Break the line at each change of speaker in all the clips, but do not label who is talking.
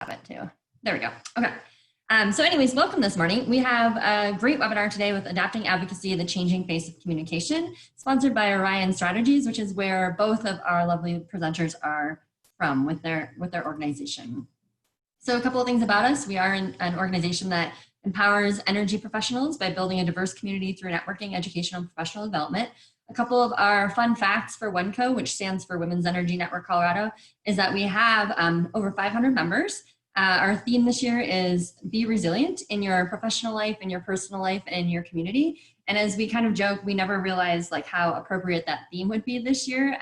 have it too. There we go. Okay. So anyways, welcome this morning. We have a great webinar today with Adapting Advocacy, the Changing Face of Communication, sponsored by Orion Strategies, which is where both of our lovely presenters are from with their organization. So a couple of things about us. We are an organization that empowers energy professionals by building a diverse community through networking, education, and professional development. A couple of our fun facts for WENCO, which stands for Women's Energy Network Colorado, is that we have over 500 members. Our theme this year is be resilient in your professional life, in your personal life, and in your community. And as we kind of joke, we never realized like how appropriate that theme would be this year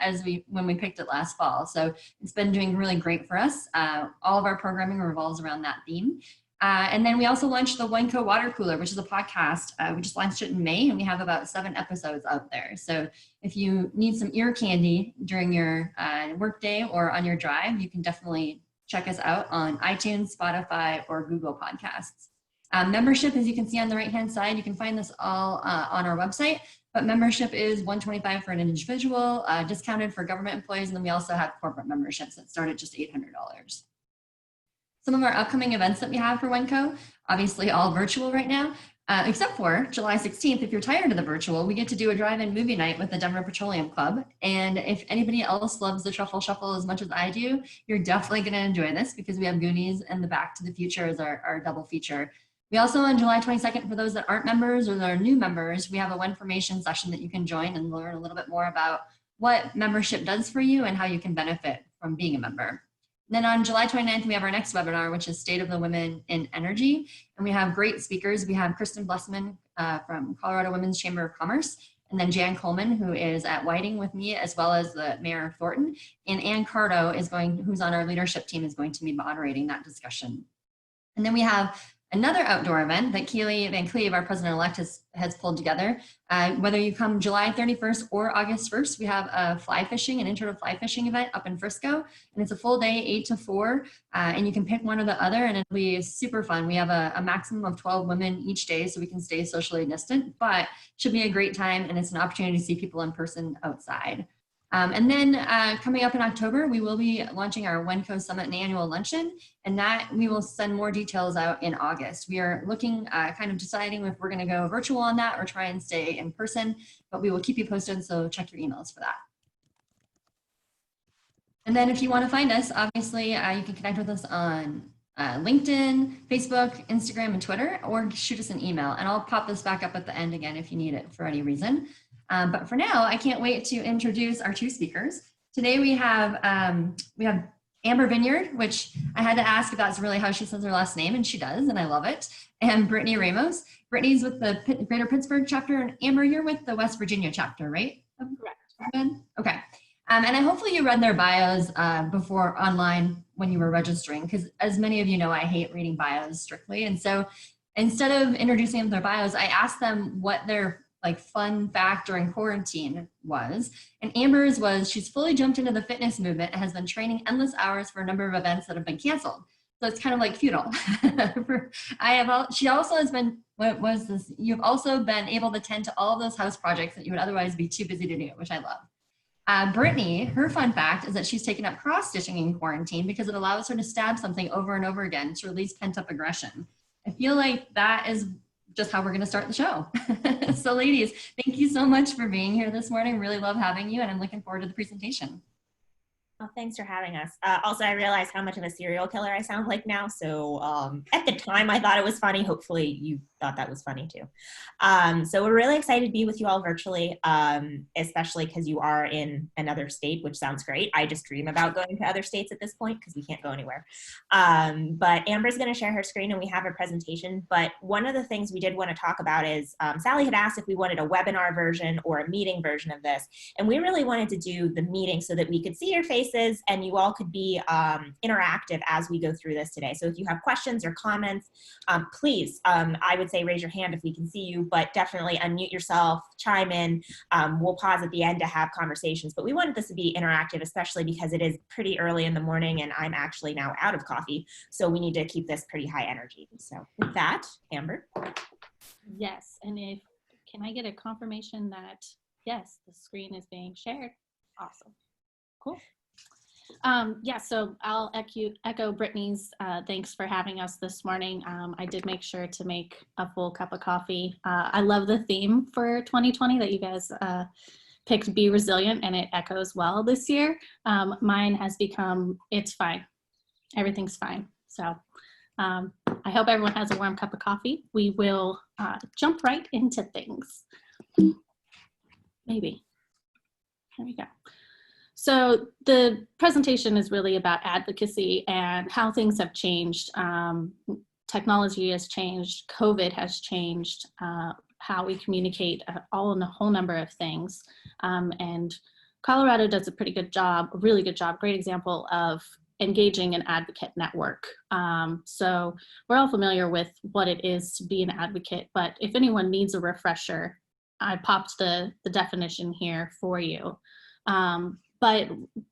when we picked it last fall. So it's been doing really great for us. All of our programming revolves around that theme. And then we also launched the WENCO Water Cooler, which is a podcast. We just launched it in May, and we have about 7 episodes out there. So if you need some ear candy during your workday or on your drive, you can definitely check us out on iTunes, Spotify, or Google Podcasts. Membership, as you can see on the right-hand side, you can find this all on our website, but membership is $125 for an individual, discounted for government employees, and then we also have corporate memberships that start at just $800. Some of our upcoming events that we have for WENCO, obviously all virtual right now, except for July 16th. If you're tired of the virtual, we get to do a drive-in movie night with the Denver Petroleum Club. And if anybody else loves the Truffle Shuffle as much as I do, you're definitely going to enjoy this because we have Goonies and the Back to the Future as our double feature. We also, on July 22nd, for those that aren't members or that are new members, we have a WENformation session that you can join and learn a little bit more about what membership does for you and how you can benefit from being a member. And then on July 29th, we have our next webinar, which is State of the Women in Energy. And we have great speakers. We have Kristen Blessman from Colorado Women's Chamber of Commerce, and then Jan Coleman, who is at Whiting with me, as well as the Mayor of Thornton. And Ann Cardo, who's on our leadership team, is going to be moderating that discussion. And then we have another outdoor event that Keely Van Cleve, our president-elect, has pulled together. Whether you come July 31st or August 1st, we have a fly fishing, an intro to fly fishing event up in Frisco. And it's a full day, 8 to 4, and you can pick one or the other, and it'll be super fun. We have a maximum of 12 women each day, so we can stay socially distant, but should be a great time, and it's an opportunity to see people in person outside. And then coming up in October, we will be launching our WENCO Summit and Annual Luncheon, and that we will send more details out in August. We are looking, kind of deciding if we're going to go virtual on that or try and stay in person, but we will keep you posted, so check your emails for that. And then if you want to find us, obviously you can connect with us on LinkedIn, Facebook, Instagram, and Twitter, or shoot us an email, and I'll pop this back up at the end again if you need it for any reason. But for now, I can't wait to introduce our 2 speakers. Today we have Amber Vineyard, which I had to ask if that's really how she says her last name, and she does, and I love it. And Brittany Ramos. Brittany's with the Greater Pittsburgh chapter, and Amber, you're with the West Virginia chapter, right? Correct. Okay. And hopefully you read their bios before online when you were registering, because as many of you know, I hate reading bios strictly. And so instead of introducing them their bios, I asked them what their fun fact during quarantine was. And Amber's was, she's fully jumped into the fitness movement and has been training endless hours for a number of events that have been canceled. So it's kind of like futile. She also has been, what was this? You've also been able to tend to all of those house projects that you would otherwise be too busy to do, which I love. Brittany, her fun fact is that she's taken up cross-stitching in quarantine because it allows her to stab something over and over again to release pent-up aggression. I feel like that is just how we're going to start the show. So ladies, thank you so much for being here this morning. Really love having you, and I'm looking forward to the presentation.
Well, thanks for having us. Also, I realize how much of a serial killer I sound like now. So at the time, I thought it was funny. Hopefully you thought that was funny too. So we're really excited to be with you all virtually, especially because you are in another state, which sounds great. I just dream about going to other states at this point because we can't go anywhere. But Amber's going to share her screen and we have a presentation. But one of the things we did want to talk about is Sally had asked if we wanted a webinar version or a meeting version of this. And we really wanted to do the meeting so that we could see your faces and you all could be interactive as we go through this today. So if you have questions or comments, please, I would say raise your hand if we can see you, but definitely unmute yourself, chime in. We'll pause at the end to have conversations, but we wanted this to be interactive, especially because it is pretty early in the morning and I'm actually now out of coffee. So we need to keep this pretty high energy. So with that, Amber.
Yes, and can I get a confirmation that, yes, the screen is being shared? Awesome. Cool. Yeah, so I'll echo Brittany's thanks for having us this morning. I did make sure to make a full cup of coffee. I love the theme for 2020 that you guys picked, Be Resilient, and it echoes well this year. Mine has become, it's fine. Everything's fine. So I hope everyone has a warm cup of coffee. We will jump right into things. Maybe. There we go. So the presentation is really about advocacy and how things have changed. Technology has changed, COVID has changed, how we communicate, all in a whole number of things. And Colorado does a pretty good job, a really good job, great example of engaging an advocate network. So we're all familiar with what it is to be an advocate, but if anyone needs a refresher, I popped the definition here for you. But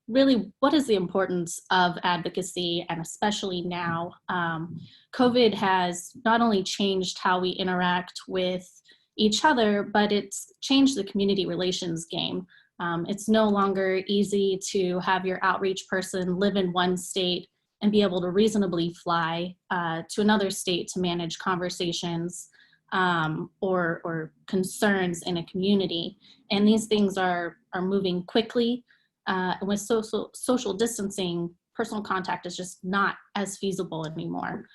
really, what is the importance of advocacy, and especially now? COVID has not only changed how we interact with each other, but it's changed the community relations game. It's no longer easy to have your outreach person live in one state and be able to reasonably fly to another state to manage conversations or concerns in a community. And these things are moving quickly. With social distancing, personal contact is just not as feasible anymore.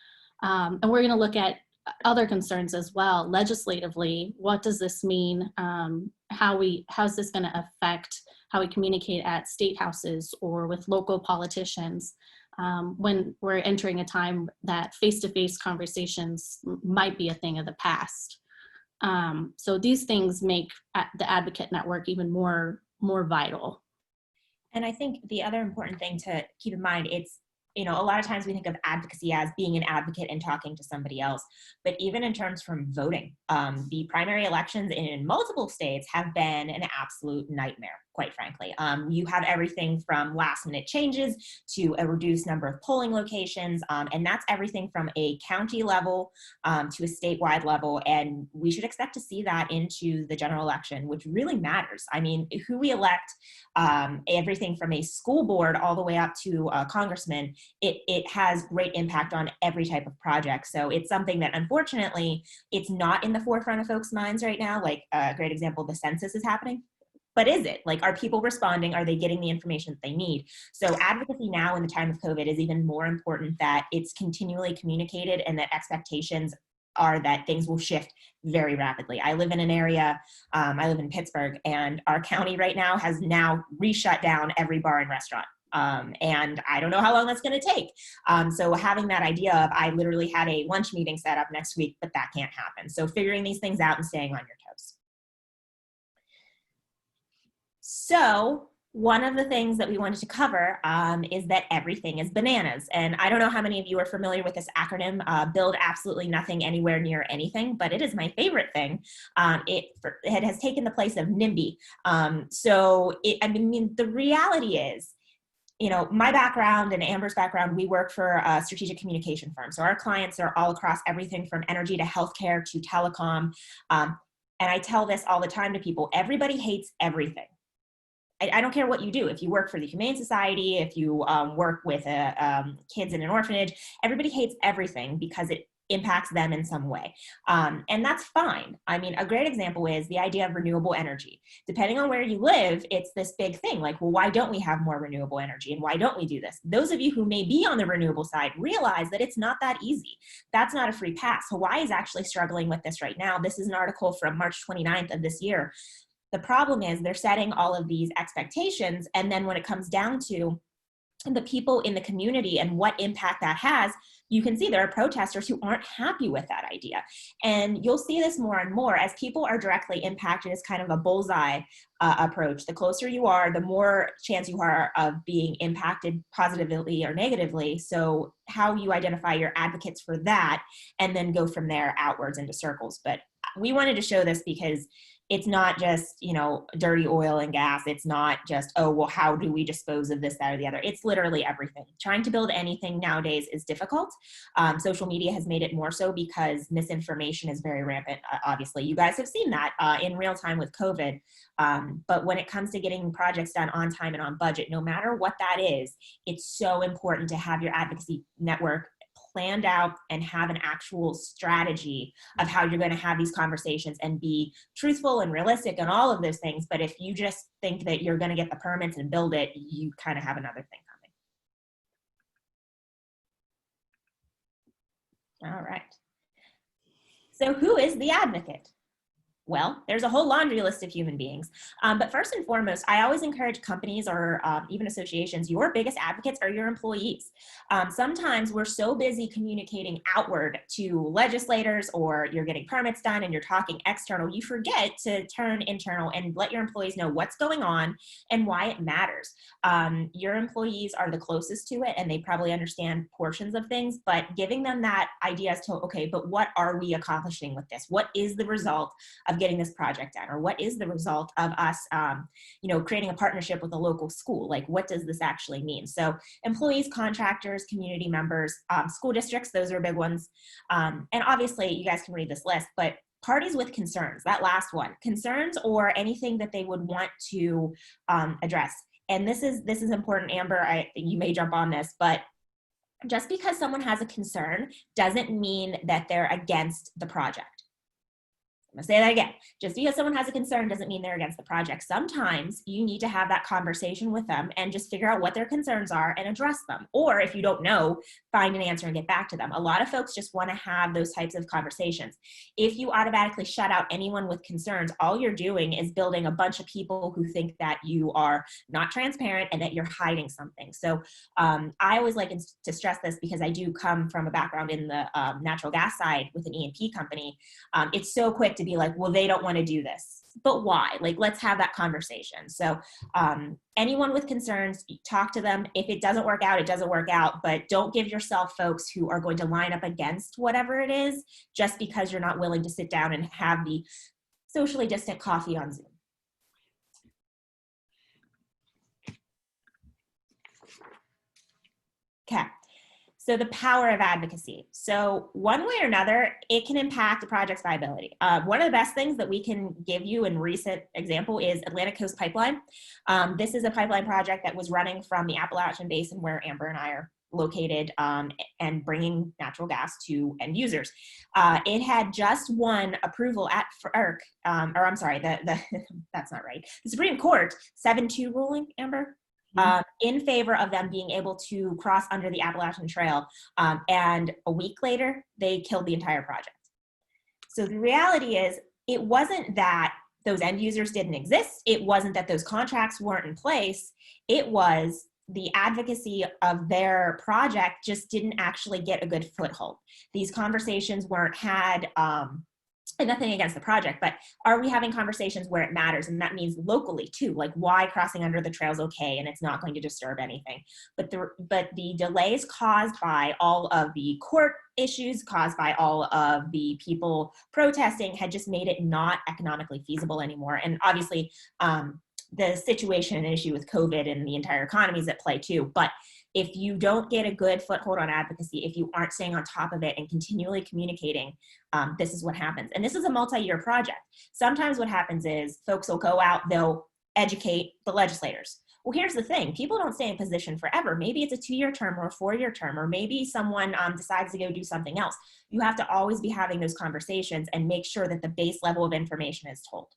And we're going to look at other concerns as well. Legislatively, what does this mean? How's this going to affect how we communicate at state houses or with local politicians when we're entering a time that face-to-face conversations might be a thing of the past? So these things make the advocate network even more vital.
And I think the other important thing to keep in mind, it's, a lot of times we think of advocacy as being an advocate and talking to somebody else. But even in terms from voting, the primary elections in multiple states have been an absolute nightmare, quite frankly. You have everything from last minute changes to a reduced number of polling locations. And that's everything from a county level to a statewide level. And we should expect to see that into the general election, which really matters. I mean, who we elect, everything from a school board all the way up to a congressman, it has great impact on every type of project. So it's something that unfortunately, it's not in the forefront of folks' minds right now. Like a great example, the census is happening. But is it? Like, are people responding? Are they getting the information that they need? So advocacy now in the time of COVID is even more important, that it's continually communicated and that expectations are that things will shift very rapidly. I live in an area, I live in Pittsburgh, and our county right now has now re-shut down every bar and restaurant. And I don't know how long that's going to take. So having that idea of, I literally had a lunch meeting set up next week, but that can't happen. So figuring these things out and staying on your toes. So one of the things that we wanted to cover is that everything is bananas. And I don't know how many of you are familiar with this acronym, Build Absolutely Nothing Anywhere Near Anything, but it is my favorite thing. It has taken the place of NIMBY. The reality is, my background and Amber's background, we work for a strategic communication firm. So our clients are all across everything from energy to healthcare to telecom. And I tell this all the time to people, everybody hates everything. I don't care what you do. If you work for the Humane Society, if you work with kids in an orphanage, everybody hates everything because it impacts them in some way. And that's fine. I mean, a great example is the idea of renewable energy. Depending on where you live, it's this big thing. Like, well, why don't we have more renewable energy? And why don't we do this? Those of you who may be on the renewable side realize that it's not that easy. That's not a free pass. Hawaii is actually struggling with this right now. This is an article from March 29th of this year. The problem is they're setting all of these expectations, and then when it comes down to the people in the community and what impact that has, you can see there are protesters who aren't happy with that idea. And you'll see this more and more as people are directly impacted as kind of a bullseye approach. The closer you are, the more chance you are of being impacted positively or negatively. So how you identify your advocates for that, and then go from there outwards into circles. But we wanted to show this because it's not just, dirty oil and gas. It's not just, oh, well, how do we dispose of this, that, or the other? It's literally everything. Trying to build anything nowadays is difficult. Social media has made it more so because misinformation is very rampant. Obviously, you guys have seen that in real time with COVID. But when it comes to getting projects done on time and on budget, no matter what that is, it's so important to have your advocacy network planned out and have an actual strategy of how you're going to have these conversations and be truthful and realistic and all of those things. But if you just think that you're going to get the permits and build it, you kind of have another thing coming. All right. So who is the advocate? Well, there's a whole laundry list of human beings. But first and foremost, I always encourage companies or even associations, your biggest advocates are your employees. Sometimes we're so busy communicating outward to legislators, or you're getting permits done and you're talking external, you forget to turn internal and let your employees know what's going on and why it matters. Your employees are the closest to it and they probably understand portions of things, but giving them that idea as to, okay, but what are we accomplishing with this? What is the result of getting this project done? Or what is the result of us, creating a partnership with a local school? Like, what does this actually mean? So employees, contractors, community members, school districts, those are big ones. And obviously you guys can read this list, but parties with concerns, that last one, concerns or anything that they would want to address. And this is important, Amber, I think you may jump on this, but just because someone has a concern doesn't mean that they're against the project. I'm gonna say that again. Just because someone has a concern doesn't mean they're against the project. Sometimes you need to have that conversation with them and just figure out what their concerns are and address them. Or if you don't know, find an answer and get back to them. A lot of folks just want to have those types of conversations. If you automatically shut out anyone with concerns, all you're doing is building a bunch of people who think that you are not transparent and that you're hiding something. So I always like to stress this because I do come from a background in the natural gas side with an E&P company. It's so quick to be like, well, they don't want to do this, but why? Like, let's have that conversation. So anyone with concerns, talk to them. If it doesn't work out, it doesn't work out, but don't give yourself folks who are going to line up against whatever it is just because you're not willing to sit down and have the socially distant coffee on Zoom. Okay. So the power of advocacy. So one way or another, it can impact a project's viability. One of the best things that we can give you in recent example is Atlantic Coast Pipeline. This is a pipeline project that was running from the Appalachian Basin where Amber and I are located and bringing natural gas to end users. It had just won approval at FERC, or I'm sorry, that's not right. The Supreme Court 7-2 ruling, Amber? In favor of them being able to cross under the Appalachian Trail. And a week later, they killed the entire project. So the reality is, it wasn't that those end users didn't exist. It wasn't that those contracts weren't in place. It was the advocacy of their project just didn't actually get a good foothold. These conversations weren't had, and nothing against the project, but are we having conversations where it matters? And that means locally too, like why crossing under the trail is okay and it's not going to disturb anything. But the delays caused by all of the court issues, caused by all of the people protesting, had just made it not economically feasible anymore. And obviously the situation and issue with COVID and the entire economy is at play too. But if you don't get a good foothold on advocacy, if you aren't staying on top of it and continually communicating, this is what happens. And this is a multi-year project. Sometimes what happens is folks will go out, they'll educate the legislators. Well, here's the thing. People don't stay in position forever. Maybe it's a 2-year term or a 4-year term, or maybe someone decides to go do something else. You have to always be having those conversations and make sure that the base level of information is told.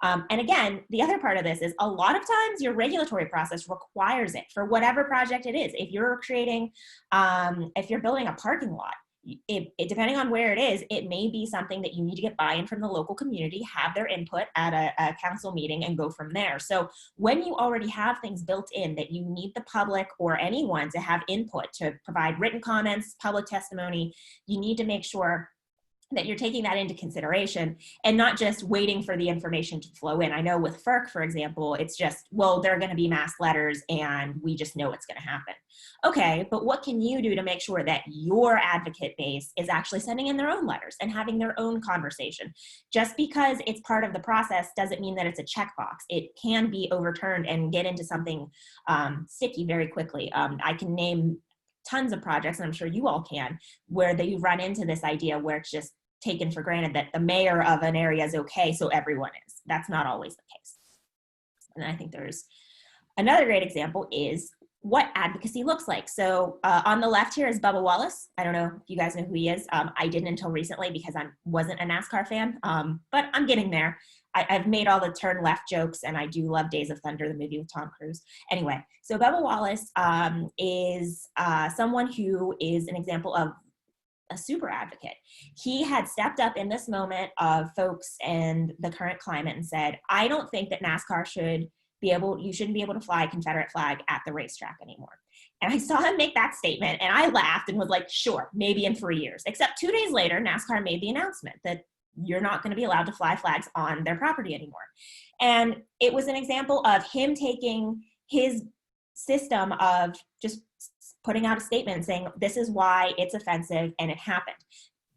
And again, the other part of this is a lot of times your regulatory process requires it for whatever project it is. If you're creating, if you're building a parking lot, depending on where it is, it may be something that you need to get buy-in from the local community, have their input at a council meeting and go from there. So when you already have things built in that you need the public or anyone to have input to provide written comments, public testimony, you need to make sure that you're taking that into consideration and not just waiting for the information to flow in. I know with FERC, for example, it's just, well, there are going to be mass letters and we just know it's going to happen. Okay, but what can you do to make sure that your advocate base is actually sending in their own letters and having their own conversation? Just because it's part of the process doesn't mean that it's a checkbox. It can be overturned and get into something sticky very quickly. I can name tons of projects, and I'm sure you all can, where they run into this idea where it's just taken for granted that the mayor of an area is okay, so everyone is. That's not always the case. And I think there's another great example is what advocacy looks like. So on the left here is Bubba Wallace. I don't know if you guys know who he is. I didn't until recently because I wasn't a NASCAR fan, but I'm getting there. I've made all the turn left jokes, and I do love Days of Thunder, the movie with Tom Cruise. Anyway, so Bubba Wallace is someone who is an example of a super advocate. He had stepped up in this moment of folks and the current climate and said, I don't think that NASCAR you shouldn't be able to fly a Confederate flag at the racetrack anymore. And I saw him make that statement, and I laughed and was like, sure, maybe in 3 years. Except 2 days later, NASCAR made the announcement that you're not going to be allowed to fly flags on their property anymore. And it was an example of him taking his system of just putting out a statement saying, this is why it's offensive and it happened.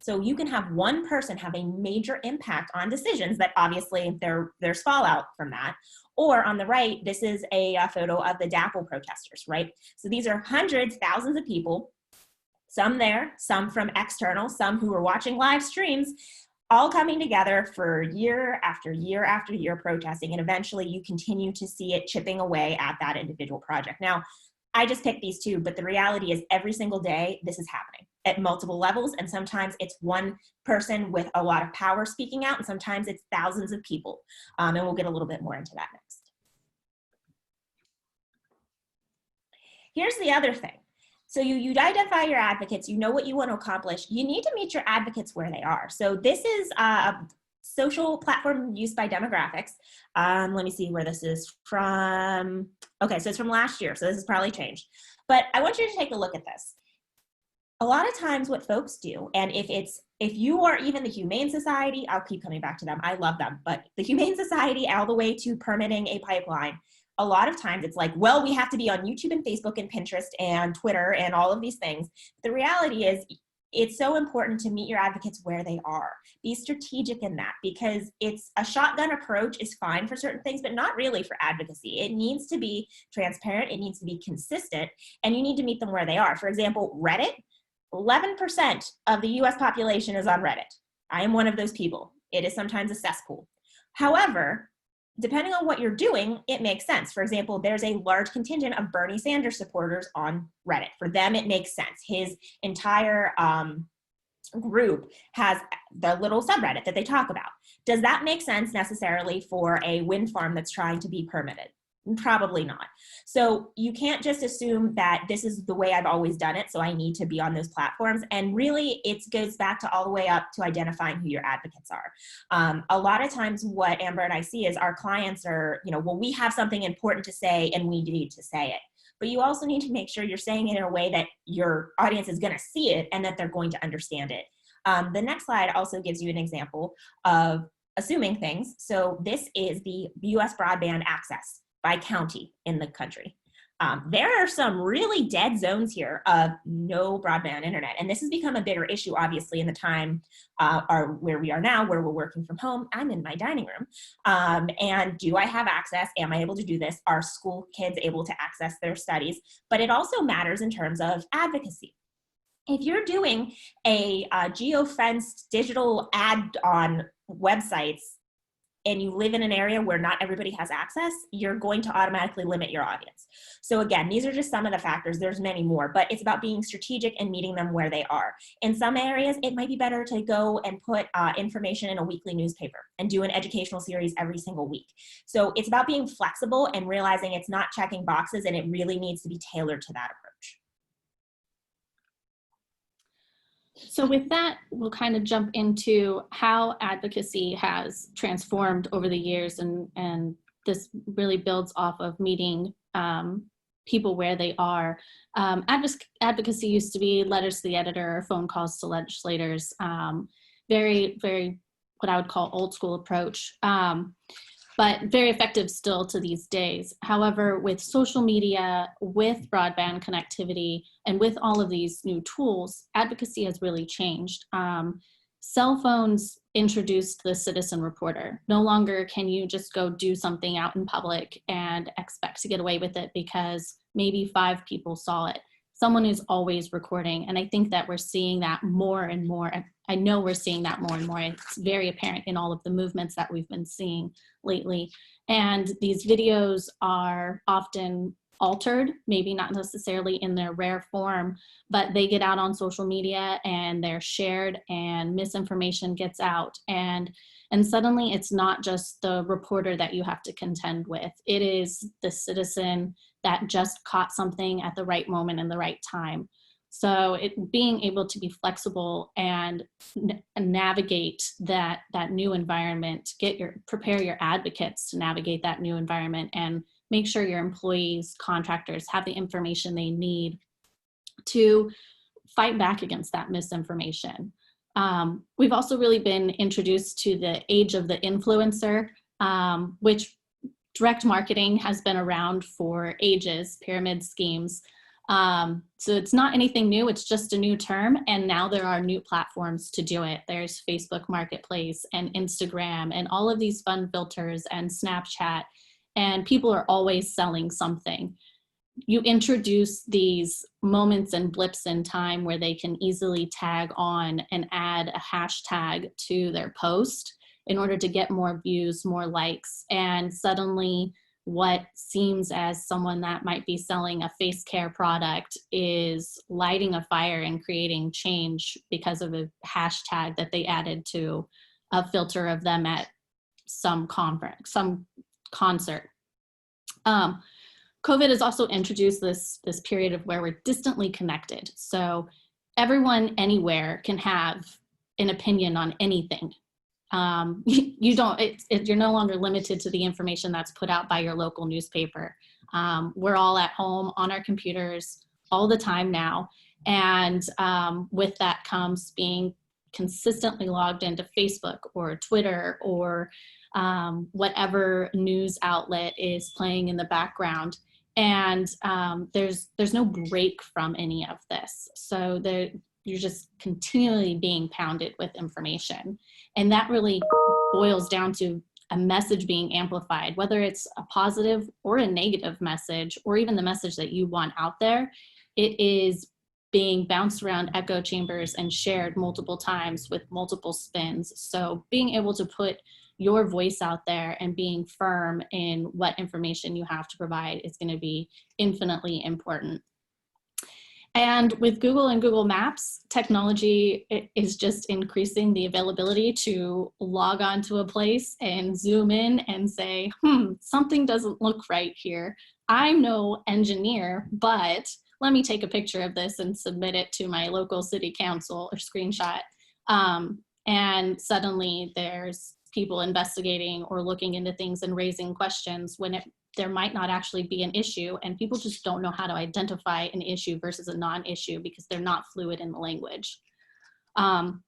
So you can have one person have a major impact on decisions that obviously there's fallout from that. Or on the right, this is a photo of the DAPL protesters, right? So these are hundreds, thousands of people, some there, some from external, some who were watching live streams, all coming together for year after year after year protesting, and eventually you continue to see it chipping away at that individual project. Now, I just picked these two, but the reality is every single day this is happening at multiple levels, and sometimes it's one person with a lot of power speaking out, and sometimes it's thousands of people, and we'll get a little bit more into that next. Here's the other thing. So you identify your advocates, you know what you want to accomplish, you need to meet your advocates where they are. So this is a social platform used by demographics. Let me see where this is from. Okay, so it's from last year, so this has probably changed. But I want you to take a look at this. A lot of times what folks do, and if you are even the Humane Society, I'll keep coming back to them, I love them, but the Humane Society all the way to permitting a pipeline, a lot of times it's like, well, we have to be on YouTube and Facebook and Pinterest and Twitter and all of these things. The reality is it's so important to meet your advocates where they are. Be strategic in that, because it's a shotgun approach is fine for certain things, but not really for advocacy. It needs to be transparent, it needs to be consistent, and you need to meet them where they are. For example, Reddit, 11% of the US population is on Reddit. I am one of those people. It is sometimes a cesspool. However, depending on what you're doing, it makes sense. For example, there's a large contingent of Bernie Sanders supporters on Reddit. For them, it makes sense. His entire group has the little subreddit that they talk about. Does that make sense necessarily for a wind farm that's trying to be permitted? Probably not. So you can't just assume that this is the way I've always done it, so I need to be on those platforms. And really, it goes back to all the way up to identifying who your advocates are. A lot of times what Amber and I see is our clients are, well, we have something important to say and we need to say it. But you also need to make sure you're saying it in a way that your audience is going to see it and that they're going to understand it. The next slide also gives you an example of assuming things. So this is the US broadband access by county in the country. There are some really dead zones here of no broadband internet. And this has become a bigger issue, obviously, in the time where we are now, where we're working from home. I'm in my dining room. And do I have access? Am I able to do this? Are school kids able to access their studies? But it also matters in terms of advocacy. If you're doing a geo-fenced digital ad on websites, and you live in an area where not everybody has access, you're going to automatically limit your audience. So again, these are just some of the factors. There's many more, but it's about being strategic and meeting them where they are. In some areas, it might be better to go and put information in a weekly newspaper and do an educational series every single week. So it's about being flexible and realizing it's not checking boxes, and it really needs to be tailored to that approach.
So with that, we'll kind of jump into how advocacy has transformed over the years, and this really builds off of meeting people where they are. Advocacy used to be letters to the editor or phone calls to legislators. very, very what I would call old school approach, but very effective still to these days. However, with social media, with broadband connectivity, and with all of these new tools, advocacy has really changed. Cell phones introduced the citizen reporter. No longer can you just go do something out in public and expect to get away with it because maybe 5 people saw it. Someone is always recording. And I think that we're seeing that more and more. I know we're seeing that more and more. It's very apparent in all of the movements that we've been seeing lately. And these videos are often altered, maybe not necessarily in their rare form, but they get out on social media and they're shared and misinformation gets out. And suddenly it's not just the reporter that you have to contend with. It is the citizen that just caught something at the right moment and the right time. So being able to be flexible and navigate that new environment, prepare your advocates to navigate that new environment, and make sure your employees, contractors have the information they need to fight back against that misinformation. We've also really been introduced to the age of the influencer, which direct marketing has been around for ages, pyramid schemes. So it's not anything new, it's just a new term. And now there are new platforms to do it. There's Facebook Marketplace and Instagram and all of these fun filters and Snapchat, and people are always selling something. You introduce these moments and blips in time where they can easily tag on and add a hashtag to their post in order to get more views, more likes, and suddenly what seems as someone that might be selling a face care product is lighting a fire and creating change because of a hashtag that they added to a filter of them at some conference, some concert. COVID has also introduced this period of where we're distantly connected. So everyone anywhere can have an opinion on anything. You're no longer limited to the information that's put out by your local newspaper. We're all at home on our computers all the time now. And with that comes being consistently logged into Facebook or Twitter or whatever news outlet is playing in the background. And there's no break from any of this. So you're just continually being pounded with information. And that really boils down to a message being amplified, whether it's a positive or a negative message, or even the message that you want out there. It is being bounced around echo chambers and shared multiple times with multiple spins. So being able to put your voice out there and being firm in what information you have to provide is going to be infinitely important. And with Google and Google Maps, technology is just increasing the availability to log on to a place and zoom in and say, something doesn't look right here. I'm no engineer, but let me take a picture of this and submit it to my local city council or screenshot. And suddenly there's people investigating or looking into things and raising questions when there might not actually be an issue, and people just don't know how to identify an issue versus a non-issue because they're not fluid in the language. And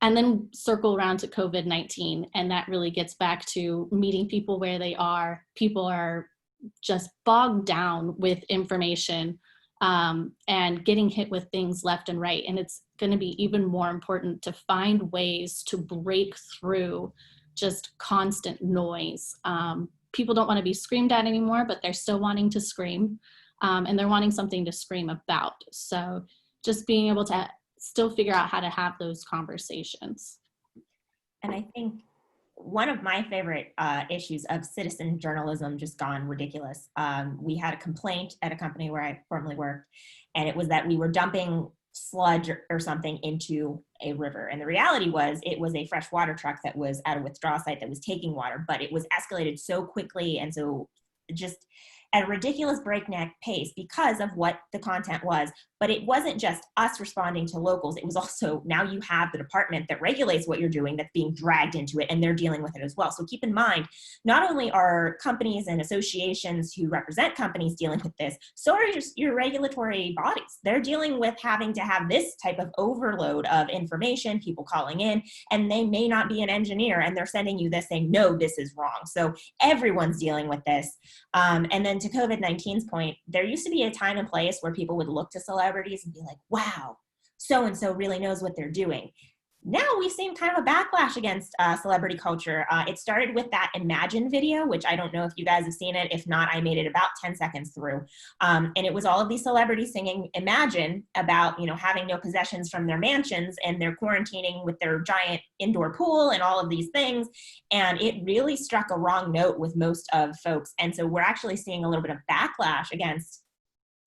then circle around to COVID-19, and that really gets back to meeting people where they are. People are just bogged down with information and getting hit with things left and right. And it's going to be even more important to find ways to break through just constant noise. People don't want to be screamed at anymore, but they're still wanting to scream, and they're wanting something to scream about. So just being able to still figure out how to have those conversations.
And I think one of my favorite issues of citizen journalism just gone ridiculous. We had a complaint at a company where I formerly worked, and it was that we were dumping sludge or something into a river. And the reality was it was a fresh water truck that was at a withdrawal site that was taking water, but it was escalated so quickly. And so just at a ridiculous breakneck pace because of what the content was. But it wasn't just us responding to locals. It was also, now you have the department that regulates what you're doing that's being dragged into it, and they're dealing with it as well. So keep in mind, not only are companies and associations who represent companies dealing with this, so are your regulatory bodies. They're dealing with having to have this type of overload of information, people calling in, and they may not be an engineer, and they're sending you this saying, no, this is wrong. So everyone's dealing with this. And then to COVID-19's point, there used to be a time and place where people would look to celebrities and be like, wow, so-and-so really knows what they're doing. Now we've seen kind of a backlash against celebrity culture. It started with that Imagine video, which I don't know if you guys have seen it. If not, I made it about 10 seconds through. And it was all of these celebrities singing Imagine about, you know, having no possessions from their mansions, and they're quarantining with their giant indoor pool and all of these things. And it really struck a wrong note with most of folks. And so we're actually seeing a little bit of backlash against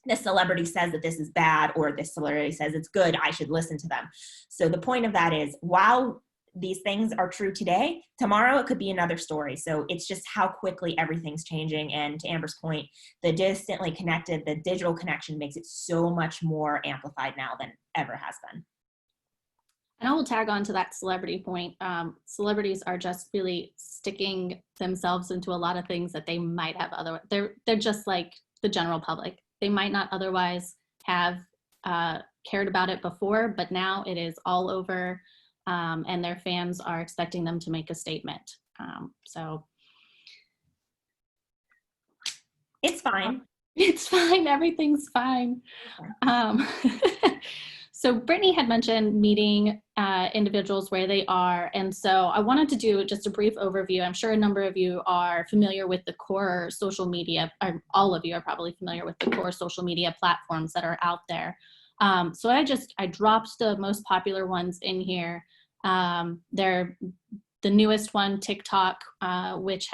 this celebrity says that this is bad, or this celebrity says it's good, I should listen to them. So the point of that is, while these things are true today, tomorrow it could be another story. So it's just how quickly everything's changing. And to Amber's point, the distantly connected, the digital connection makes it so much more amplified now than ever has been.
And I will tag on to that celebrity point. Celebrities are just really sticking themselves into a lot of things that they might have otherwise. They're just like the general public. They might not otherwise have cared about it before, but now it is all over, and their fans are expecting them to make a statement. So
it's fine.
It's fine. Everything's fine. So Brittany had mentioned meeting individuals where they are. And so I wanted to do just a brief overview. I'm sure a number of you are familiar with the core social media, or all of you are probably familiar with the core social media platforms that are out there. So I dropped the most popular ones in here. They're the newest one, TikTok, which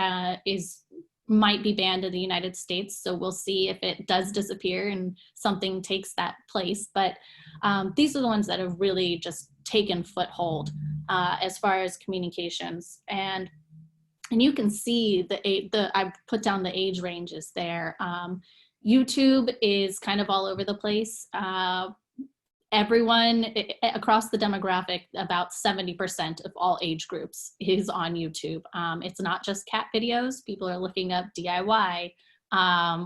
might be banned in the United States. So we'll see if it does disappear and something takes that place. But these are the ones that have really just taken foothold as far as communications. And you can see I put down the age ranges there. YouTube is kind of all over the place. Everyone across the demographic, about 70% of all age groups is on YouTube. It's not just cat videos. People are looking up DIY,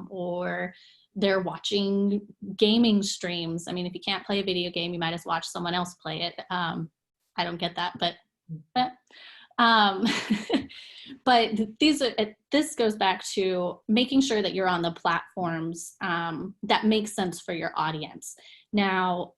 or they're watching gaming streams. I mean, if you can't play a video game, you might as well watch someone else play it. I don't get that, but but this goes back to making sure that you're on the platforms that make sense for your audience. Now,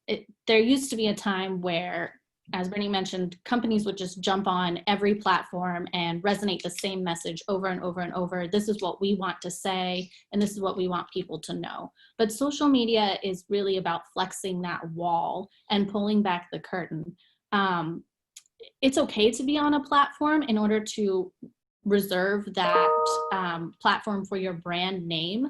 there used to be a time where, as Brittany mentioned, companies would just jump on every platform and resonate the same message over and over and over. This is what we want to say, and this is what we want people to know. But social media is really about flexing that wall and pulling back the curtain. It's okay to be on a platform in order to reserve that platform for your brand name,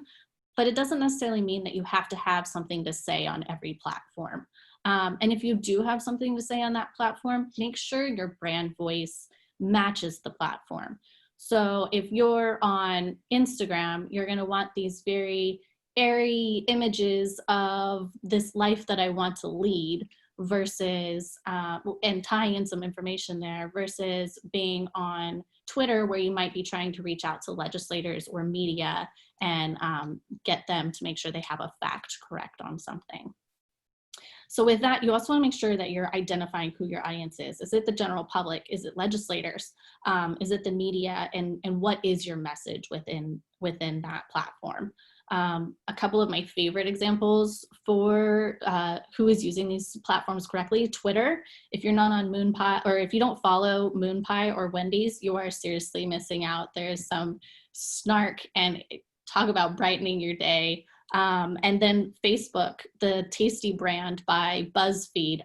but it doesn't necessarily mean that you have to have something to say on every platform. And if you do have something to say on that platform, make sure your brand voice matches the platform. So if you're on Instagram, you're going to want these very airy images of this life that I want to lead, versus, and tying in some information there, versus being on Twitter, where you might be trying to reach out to legislators or media and get them to make sure they have a fact correct on something. So with that, you also want to make sure that you're identifying who your audience is. Is it the general public? Is it legislators? Is it the media? And what is your message within that platform? A couple of my favorite examples for who is using these platforms correctly: Twitter. If you're not on MoonPie, or if you don't follow MoonPie or Wendy's, you are seriously missing out. There's some snark, and talk about brightening your day. And then Facebook, the Tasty brand by BuzzFeed.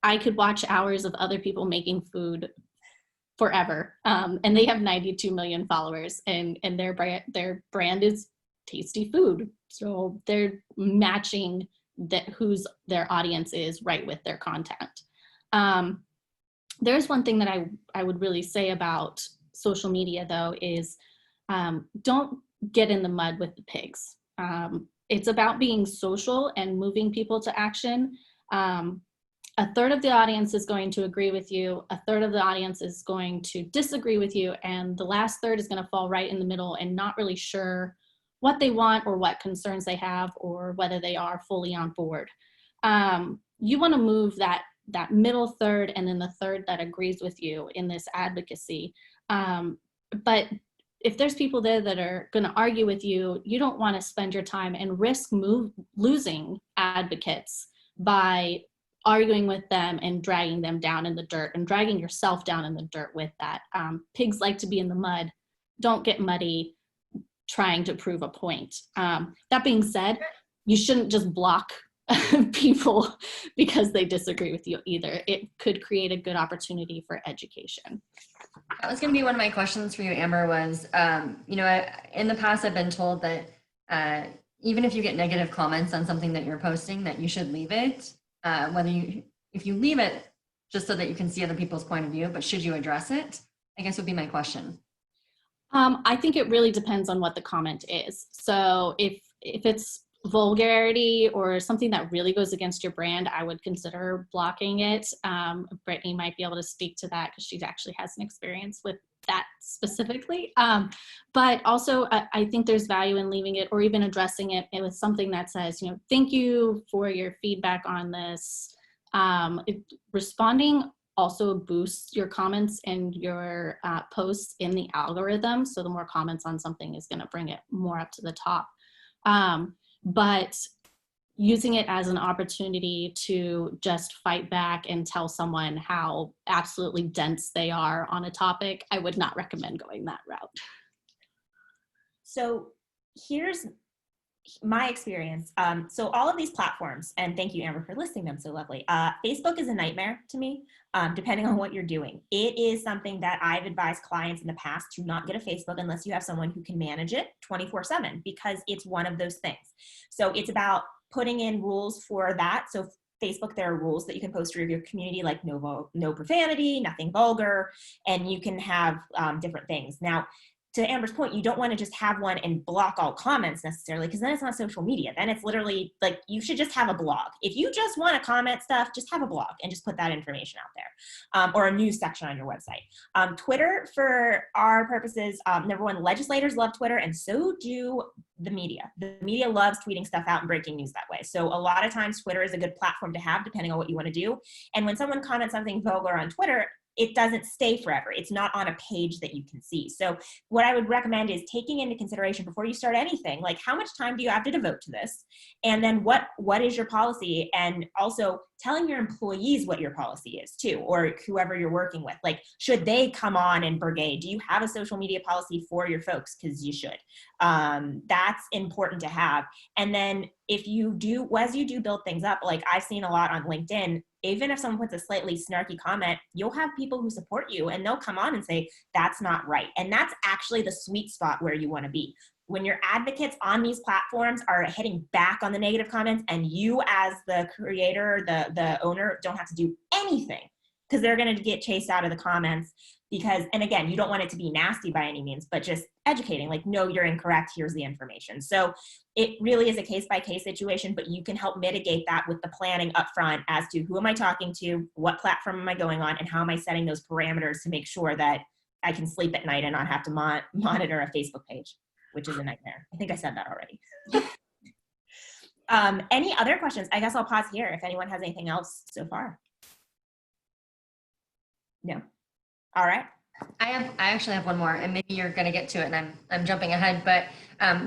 I could watch hours of other people making food forever. And they have 92 million followers, and their brand is tasty food. So they're matching who's their audience is right with their content. There's one thing that I would really say about social media, though, is don't get in the mud with the pigs. It's about being social and moving people to action. A third of the audience is going to agree with you, a third of the audience is going to disagree with you, and the last third is going to fall right in the middle and not really sure what they want or what concerns they have or whether they are fully on board. You want to move that middle third and then the third that agrees with you in this advocacy. But if there's people there that are going to argue with you, you don't want to spend your time and risk losing advocates by arguing with them and dragging them down in the dirt and dragging yourself down in the dirt with that. Pigs like to be in the mud. Don't get muddy trying to prove a point. That being said, you shouldn't just block people because they disagree with you either. It could create a good opportunity for education.
That was going to be one of my questions for you, Amber, was, in the past I've been told that even if you get negative comments on something that you're posting, that you should leave it. If you leave it just so that you can see other people's point of view, but should you address it, I guess would be my question.
I think it really depends on what the comment is. So if it's vulgarity or something that really goes against your brand, I would consider blocking it. Brittany might be able to speak to that because she actually has an experience with that specifically. But also I think there's value in leaving it or even addressing it with something that says, thank you for your feedback on this. Responding also boosts your comments and your posts in the algorithm. So the more comments on something is going to bring it more up to the top. But using it as an opportunity to just fight back and tell someone how absolutely dense they are on a topic, I would not recommend going that route.
So here's my experience. So all of these platforms, and thank you, Amber, for listing them so lovely. Facebook is a nightmare to me, depending on what you're doing. It is something that I've advised clients in the past to not get a Facebook unless you have someone who can manage it 24/7, because it's one of those things. So it's about putting in rules for that. So Facebook, there are rules that you can post to your community, like no profanity, nothing vulgar, and you can have different things. Now, to Amber's point, you don't want to just have one and block all comments necessarily, because then it's not social media. Then it's literally like, you should just have a blog. If you just want to comment stuff, just have a blog and just put that information out there, or a news section on your website. Twitter, for our purposes, number one, legislators love Twitter, and so do the media. The media loves tweeting stuff out and breaking news that way. So a lot of times Twitter is a good platform to have, depending on what you want to do. And when someone comments something vulgar on Twitter, it doesn't stay forever. It's not on a page that you can see. So what I would recommend is taking into consideration before you start anything, like how much time do you have to devote to this? And then what is your policy? And also telling your employees what your policy is too, or whoever you're working with. Like, should they come on and brigade? Do you have a social media policy for your folks? Because you should. That's important to have. And then if you do, as you do build things up, like I've seen a lot on LinkedIn, even if someone puts a slightly snarky comment, you'll have people who support you and they'll come on and say, that's not right. And that's actually the sweet spot where you want to be. When your advocates on these platforms are hitting back on the negative comments and you as the creator, the owner, don't have to do anything, because they're going to get chased out of the comments. Because, and again, you don't want it to be nasty by any means, but just educating, like, no, you're incorrect, here's the information. So it really is a case-by-case situation, but you can help mitigate that with the planning up front as to who am I talking to, what platform am I going on, and how am I setting those parameters to make sure that I can sleep at night and not have to monitor a Facebook page, which is a nightmare. I think I said that already. Any other questions? I guess I'll pause here if anyone has anything else so far. No. All right.
I actually have one more, and maybe you're going to get to it, and I'm jumping ahead. But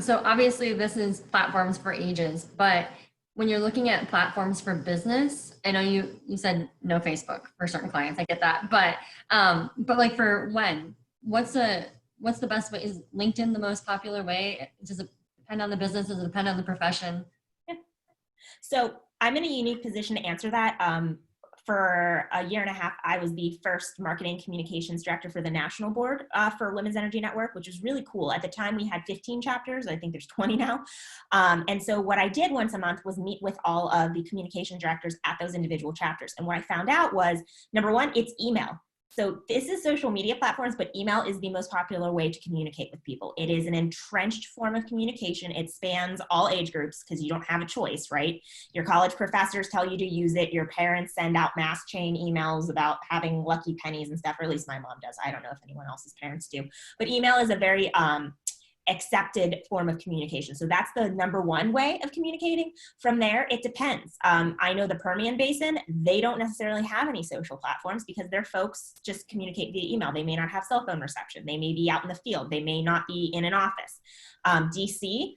so obviously this is platforms for ages, but when you're looking at platforms for business, I know you said no Facebook for certain clients. I get that, but like for what's the best way? Is LinkedIn the most popular way? Does it depend on the business? Does it depend on the profession?
Yeah. So I'm in a unique position to answer that. For a year and a half, I was the first marketing communications director for the national board for Women's Energy Network, which was really cool. At the time, we had 15 chapters. I think there's 20 now. And so what I did once a month was meet with all of the communication directors at those individual chapters. And what I found out was, number one, it's email. So this is social media platforms, but email is the most popular way to communicate with people. It is an entrenched form of communication. It spans all age groups because you don't have a choice, right? Your college professors tell you to use it. Your parents send out mass chain emails about having lucky pennies and stuff, or at least my mom does. I don't know if anyone else's parents do. But email is a very accepted form of communication. So that's the number one way of communicating. From there, it depends. I know the Permian Basin, they don't necessarily have any social platforms because their folks just communicate via email. They may not have cell phone reception. They may be out in the field. They may not be in an office. DC,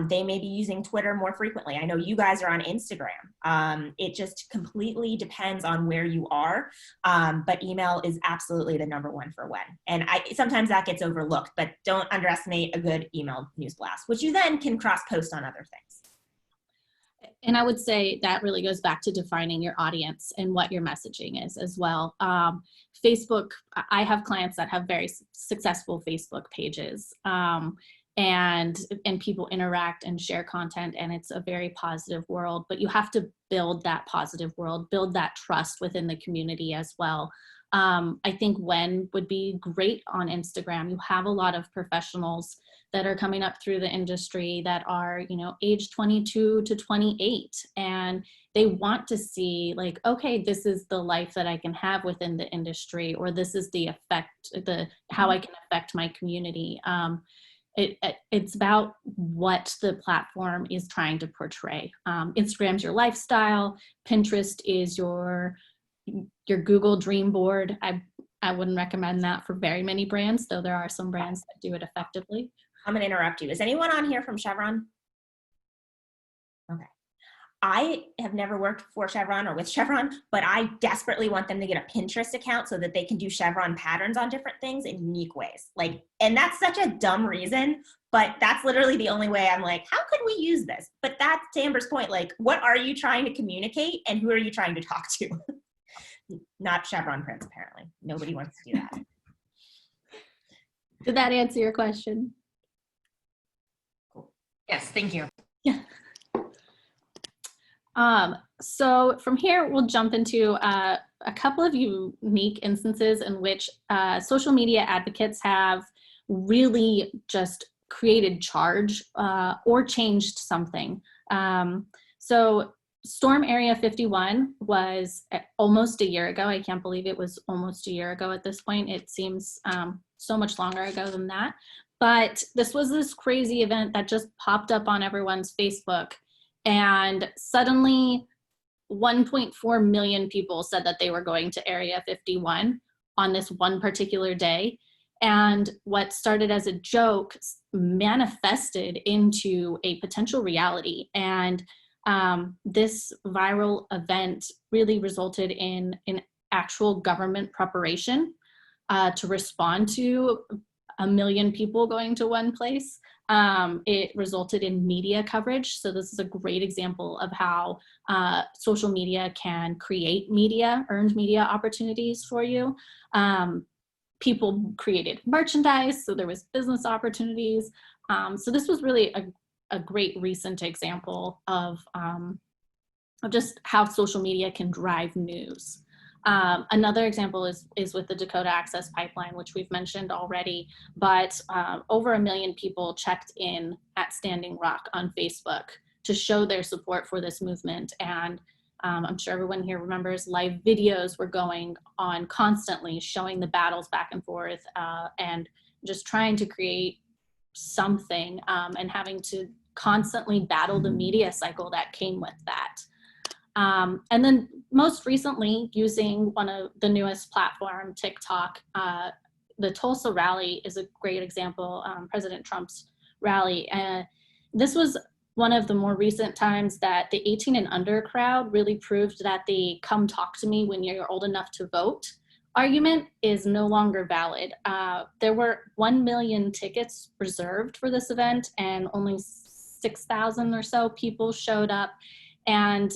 they may be using Twitter more frequently. I know you guys are on Instagram. It just completely depends on where you are. But email is absolutely the number one for when. And sometimes that gets overlooked, but don't underestimate a good email news blast, which you then can cross-post on other things.
And I would say that really goes back to defining your audience and what your messaging is as well. Facebook, I have clients that have very successful Facebook pages. And people interact and share content, and it's a very positive world, but you have to build that positive world, build that trust within the community as well. I think when would be great on Instagram. You have a lot of professionals that are coming up through the industry that are, age 22 to 28, and they want to see like, okay, this is the life that I can have within the industry, or this is the how I can affect my community. It's about what the platform is trying to portray. Instagram's your lifestyle. Pinterest is your Google dream board. I wouldn't recommend that for very many brands, though there are some brands that do it effectively.
I'm going to interrupt you. Is anyone on here from Chevron? Okay. I have never worked for Chevron or with Chevron, but I desperately want them to get a Pinterest account so that they can do Chevron patterns on different things in unique ways. And that's such a dumb reason, but that's literally the only way I'm like, how could we use this? But that's to Amber's point, like, what are you trying to communicate and who are you trying to talk to? Not Chevron prints, apparently. Nobody wants to do that.
Did that answer your question?
Cool.
Yes, thank you.
Yeah. So from here, we'll jump into a couple of unique instances in which social media advocates have really just created charge or changed something. So Storm Area 51 was almost a year ago. I can't believe it was almost a year ago at this point. It seems so much longer ago than that. But this was this crazy event that just popped up on everyone's Facebook. And suddenly 1.4 million people said that they were going to Area 51 on this one particular day. And what started as a joke manifested into a potential reality. And this viral event really resulted in actual government preparation to respond to 1 million people going to one place. It resulted in media coverage. So this is a great example of how social media can create earned media opportunities for you. People created merchandise, so there was business opportunities. So this was really a great recent example of just how social media can drive news. Another example is with the Dakota Access Pipeline, which we've mentioned already, but over 1 million people checked in at Standing Rock on Facebook to show their support for this movement. And I'm sure everyone here remembers live videos were going on constantly, showing the battles back and forth and just trying to create something and having to constantly battle the media cycle that came with that. And then most recently, using one of the newest platform, TikTok, the Tulsa rally is a great example, President Trump's rally. This was one of the more recent times that the 18 and under crowd really proved that the come talk to me when you're old enough to vote argument is no longer valid. There were 1 million tickets reserved for this event and only 6,000 or so people showed up. And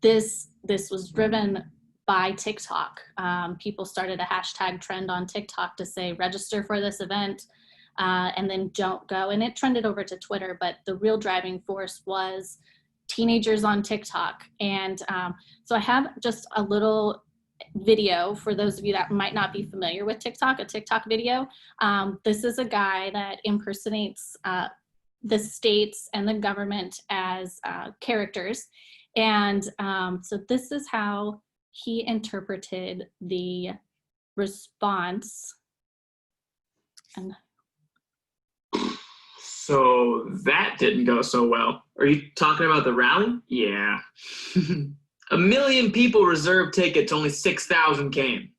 this was driven by TikTok. People started a hashtag trend on TikTok to say, register for this event, and then don't go. And it trended over to Twitter, but the real driving force was teenagers on TikTok. And so I have just a little video, for those of you that might not be familiar with TikTok, a TikTok video. This is a guy that impersonates the states and the government as characters. And so this is how he interpreted the response. And
so that didn't go so well. Are you talking about the rally? Yeah. 1 million people reserved tickets, only 6,000 came.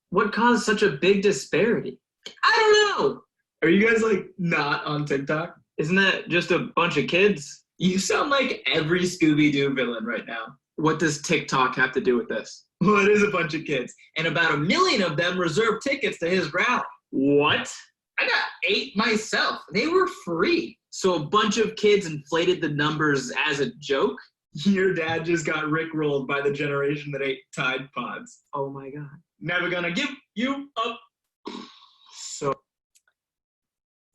What caused such a big disparity? I don't know. Are you guys like not on TikTok? Isn't that just a bunch of kids? You sound like every Scooby-Doo villain right now. What does TikTok have to do with this? Well, it is a bunch of kids, and about 1 million of them reserved tickets to his rally. What? I got 8 myself. They were free. So a bunch of kids inflated the numbers as a joke? Your dad just got rickrolled by the generation that ate Tide Pods. Oh my God. Never gonna give you up.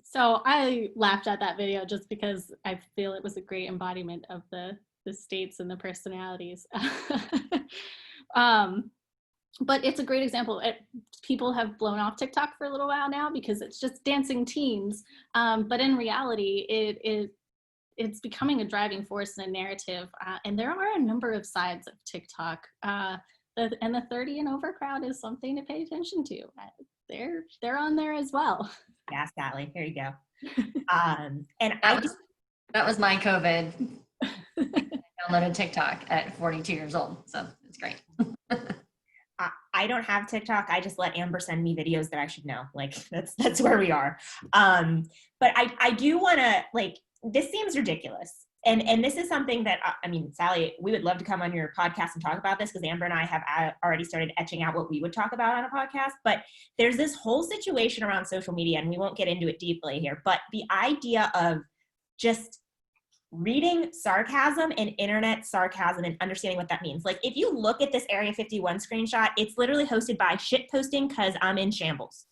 So I laughed at that video just because I feel it was a great embodiment of the states and the personalities. But it's a great example. People have blown off TikTok for a little while now because it's just dancing teens. But in reality, it's becoming a driving force in a narrative. And there are a number of sides of TikTok. And the 30 and over crowd is something to pay attention to. They're on there as well.
Yeah, Sally, here you go.
That was my COVID. I downloaded TikTok at 42 years old, so it's great.
I don't have TikTok. I just let Amber send me videos that I should know. Like that's where we are. But I do want to, like, this seems ridiculous. And this is something that, I mean, Sally, we would love to come on your podcast and talk about this because Amber and I have already started etching out what we would talk about on a podcast. But there's this whole situation around social media, and we won't get into it deeply here, but the idea of just reading sarcasm and internet sarcasm and understanding what that means. Like, if you look at this Area 51 screenshot, it's literally hosted by shitposting because I'm in shambles.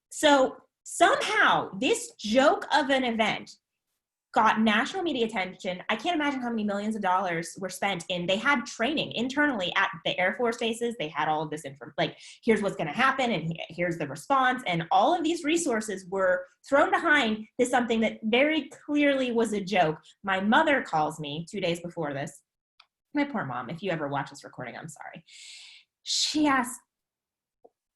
So somehow this joke of an event got national media attention. I can't imagine how many millions of dollars were spent in, they had training internally at the Air Force bases. They had all of this information, like, here's what's going to happen and here's the response. And all of these resources were thrown behind this something that very clearly was a joke. My mother calls me 2 days before this. My poor mom, if you ever watch this recording, I'm sorry. She asked,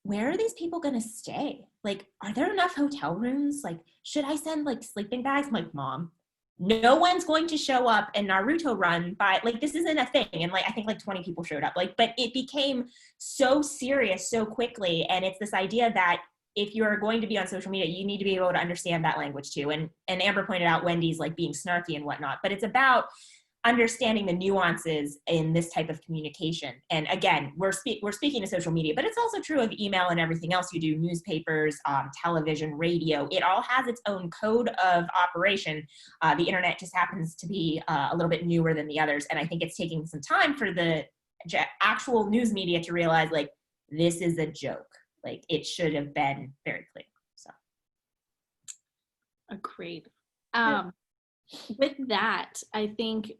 where are these people going to stay? Like, are there enough hotel rooms? Like, should I send like sleeping bags? I'm like, Mom, no one's going to show up and Naruto run by, like, this isn't a thing. And like, I think like 20 people showed up, like, but it became so serious so quickly. And it's this idea that if you're going to be on social media, you need to be able to understand that language too. And Amber pointed out Wendy's like being snarky and whatnot, but it's about understanding the nuances in this type of communication. And again, we're speaking to social media, but it's also true of email and everything else you do, newspapers, television, radio. It all has its own code of operation. The internet just happens to be a little bit newer than the others. And I think it's taking some time for the actual news media to realize, like, this is a joke. Like, it should have been very clear. So.
Agreed. With that, I think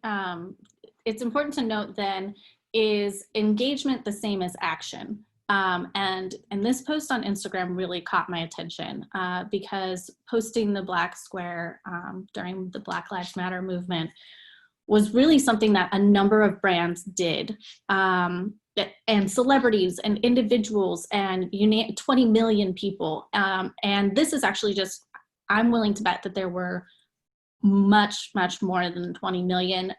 it's important to note then, is engagement the same as action? And this post on Instagram really caught my attention because posting the black square during the Black Lives Matter movement was really something that a number of brands did. And celebrities and individuals and 20 million people. And this is actually just, I'm willing to bet that there were much more than 20 million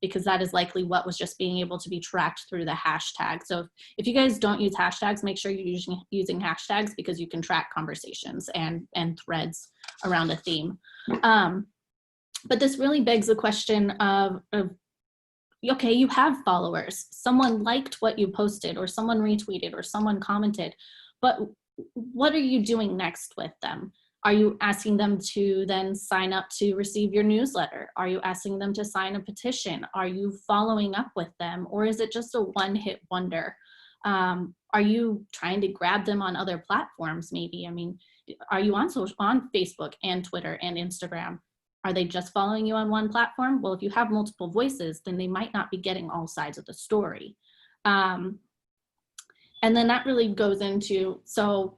because that is likely what was just being able to be tracked through the hashtag. So if you guys don't use hashtags, make sure you're using hashtags because you can track conversations and threads around a theme. But this really begs the question of okay, you have followers, someone liked what you posted or someone retweeted or someone commented, but what are you doing next with them? Are you asking them to then sign up to receive your newsletter? Are you asking them to sign a petition? Are you following up with them? Or is it just a one-hit wonder? Are you trying to grab them on other platforms maybe? I mean, are you on Facebook and Twitter and Instagram? Are they just following you on one platform? Well, if you have multiple voices, then they might not be getting all sides of the story. And then that really goes into, so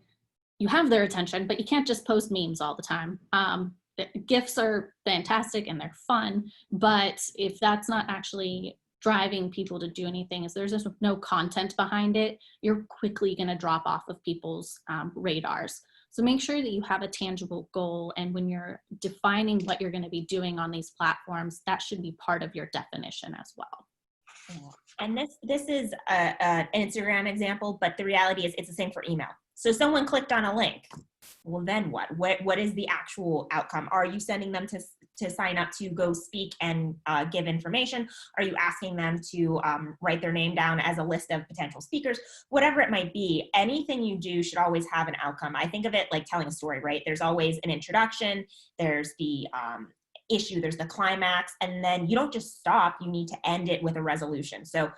you have their attention, but you can't just post memes all the time. GIFs are fantastic and they're fun, but if that's not actually driving people to do anything, if there's just no content behind it, you're quickly going to drop off of people's radars. So make sure that you have a tangible goal, and when you're defining what you're going to be doing on these platforms, that should be part of your definition as well.
And this is an Instagram example, but the reality is it's the same for email. So someone clicked on a link. Well, then what? What is the actual outcome? Are you sending them to sign up to go speak and give information? Are you asking them to write their name down as a list of potential speakers? Whatever it might be, anything you do should always have an outcome. I think of it like telling a story, right? There's always an introduction, there's the issue, there's the climax, and then you don't just stop, you need to end it with a resolution. So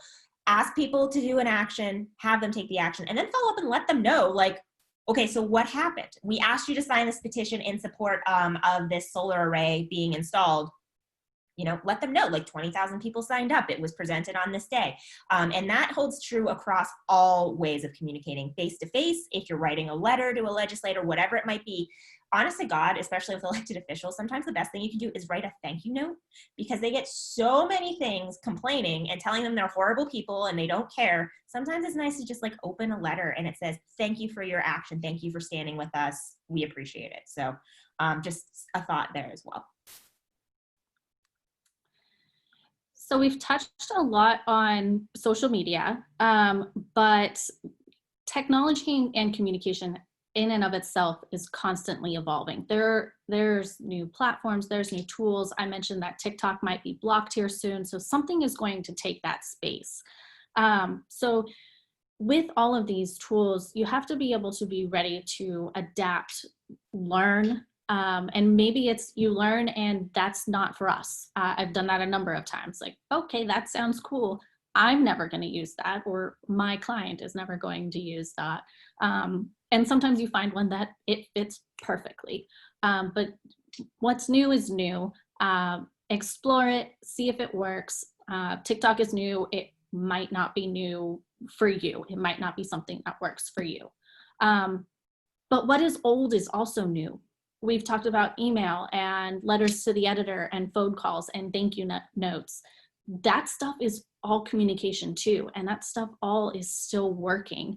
ask people to do an action, have them take the action, and then follow up and let them know, like, okay, so what happened? We asked you to sign this petition in support of this solar array being installed. You know, let them know, like 20,000 people signed up. It was presented on this day. And that holds true across all ways of communicating, face-to-face, if you're writing a letter to a legislator, whatever it might be. Honest to God, especially with elected officials, sometimes the best thing you can do is write a thank you note, because they get so many things complaining and telling them they're horrible people and they don't care. Sometimes it's nice to just like open a letter and it says, thank you for your action. Thank you for standing with us. We appreciate it. So just a thought there as well.
So we've touched a lot on social media, but technology and communication in and of itself is constantly evolving. There's new platforms, there's new tools. I mentioned that TikTok might be blocked here soon, so something is going to take that space. So with all of these tools, you have to be able to be ready to adapt, learn, and maybe it's you learn and that's not for us. I've done that a number of times, like, okay, that sounds cool. I'm never going to use that, or my client is never going to use that. And sometimes you find one that it fits perfectly. But what's new is new. Explore it, see if it works. TikTok is new. It might not be new for you. It might not be something that works for you. But what is old is also new. We've talked about email and letters to the editor and phone calls and thank you notes. That stuff is all communication too, and that stuff all is still working.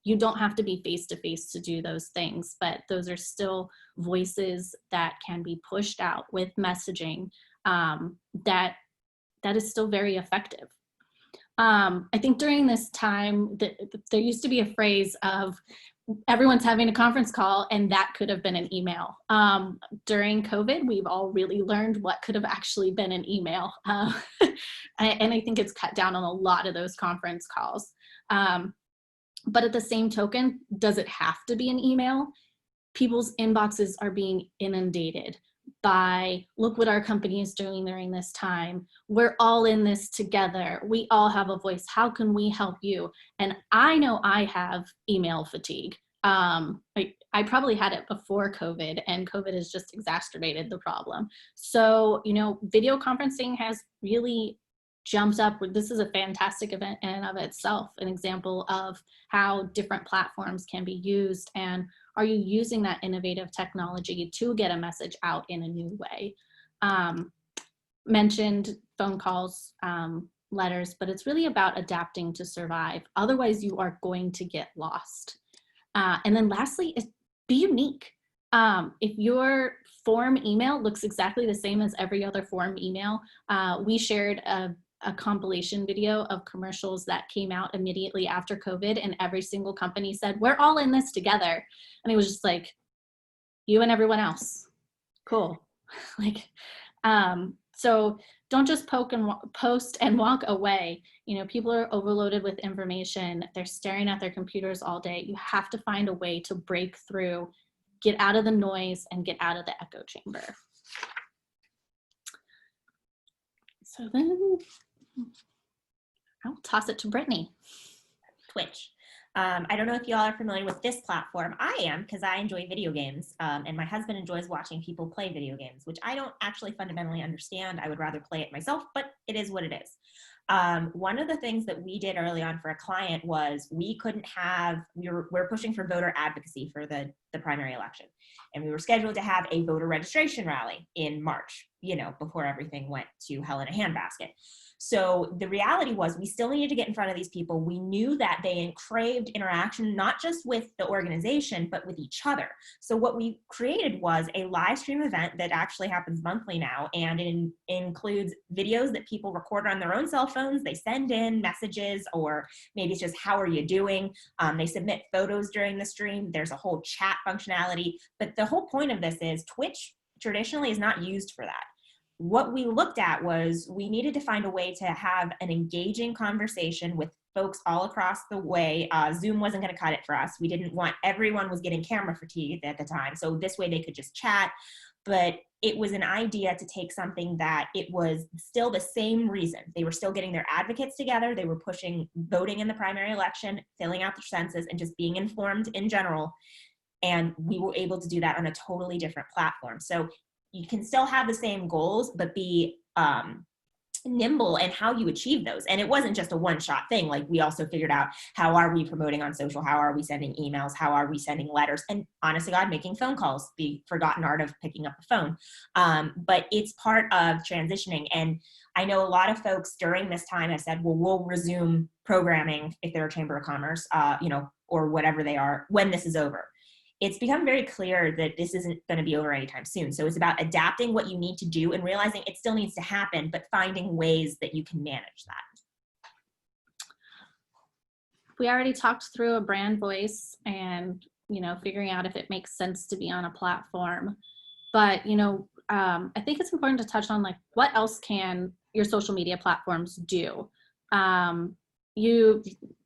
You don't have to be face-to-face to do those things, but those are still voices that can be pushed out with messaging that is still very effective. I think during this time, there used to be a phrase of everyone's having a conference call, and that could have been an email. During COVID, we've all really learned what could have actually been an email. And I think it's cut down on a lot of those conference calls. But at the same token, does it have to be an email? People's inboxes are being inundated by, look what our company is doing during this time. We're all in this together. We all have a voice. How can we help you? And I know I have email fatigue. I probably had it before COVID, and COVID has just exacerbated the problem. So, you know, video conferencing has really jumped up. This is a fantastic event in and of itself, an example of how different platforms can be used, and are you using that innovative technology to get a message out in a new way? Mentioned phone calls, letters, but it's really about adapting to survive. Otherwise, you are going to get lost. And then lastly, is be unique. If your form email looks exactly the same as every other form email, we shared a compilation video of commercials that came out immediately after COVID, and every single company said, we're all in this together. And it was just like, you and everyone else. Cool. Like, so don't just post and walk away. You know, people are overloaded with information. They're staring at their computers all day. You have to find a way to break through, get out of the noise, and get out of the echo chamber. So then I'll toss it to Brittany.
Twitch. I don't know if y'all are familiar with this platform. I am, because I enjoy video games, and my husband enjoys watching people play video games, which I don't actually fundamentally understand. I would rather play it myself, but it is what it is. One of the things that we did early on for a client was we're pushing for voter advocacy for the primary election. And we were scheduled to have a voter registration rally in March, before everything went to hell in a handbasket. So the reality was we still needed to get in front of these people. We knew that they craved interaction, not just with the organization, but with each other. So what we created was a live stream event that actually happens monthly now, and it includes videos that people record on their own cell phones. They send in messages, or maybe it's just, how are you doing? They submit photos during the stream. There's a whole chat functionality. But the whole point of this is Twitch traditionally is not used for that. What we looked at was we needed to find a way to have an engaging conversation with folks all across the way. Zoom wasn't going to cut it for us. We didn't want, everyone was getting camera fatigue at the time. So this way they could just chat. But it was an idea to take something that it was still the same reason. They were still getting their advocates together. They were pushing voting in the primary election, filling out the census, and just being informed in general. And we were able to do that on a totally different platform. So you can still have the same goals, but be nimble in how you achieve those. And it wasn't just a one-shot thing. Like, we also figured out, how are we promoting on social? How are we sending emails? How are we sending letters? And honestly, God, making phone calls, the forgotten art of picking up the phone. But it's part of transitioning. And I know a lot of folks during this time have said, well, we'll resume programming if they're a Chamber of Commerce, or whatever they are, when this is over. It's become very clear that this isn't going to be over anytime soon. So it's about adapting what you need to do and realizing it still needs to happen, but finding ways that you can manage that.
We already talked through a brand voice and, figuring out if it makes sense to be on a platform. But, I think it's important to touch on, like, what else can your social media platforms do?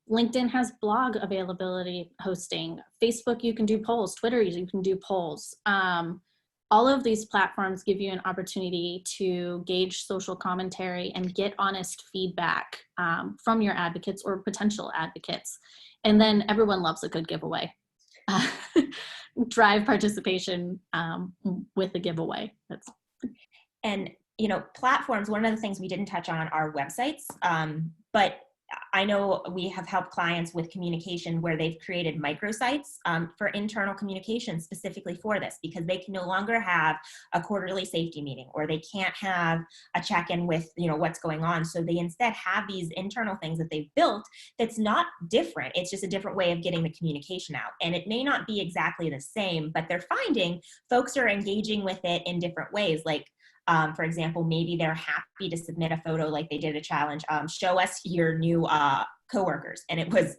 LinkedIn has blog availability hosting. Facebook, you can do polls. Twitter, you can do polls. All of these platforms give you an opportunity to gauge social commentary and get honest feedback from your advocates or potential advocates. And then everyone loves a good giveaway. Drive participation with a giveaway.
And, platforms, one of the things we didn't touch on are websites, but I know we have helped clients with communication where they've created microsites for internal communication specifically for this, because they can no longer have a quarterly safety meeting, or they can't have a check-in with, what's going on. So they instead have these internal things that they've built that's not different. It's just a different way of getting the communication out. And it may not be exactly the same, but they're finding folks are engaging with it in different ways. Like, for example, maybe they're happy to submit a photo, like they did a challenge, show us your new coworkers. And it was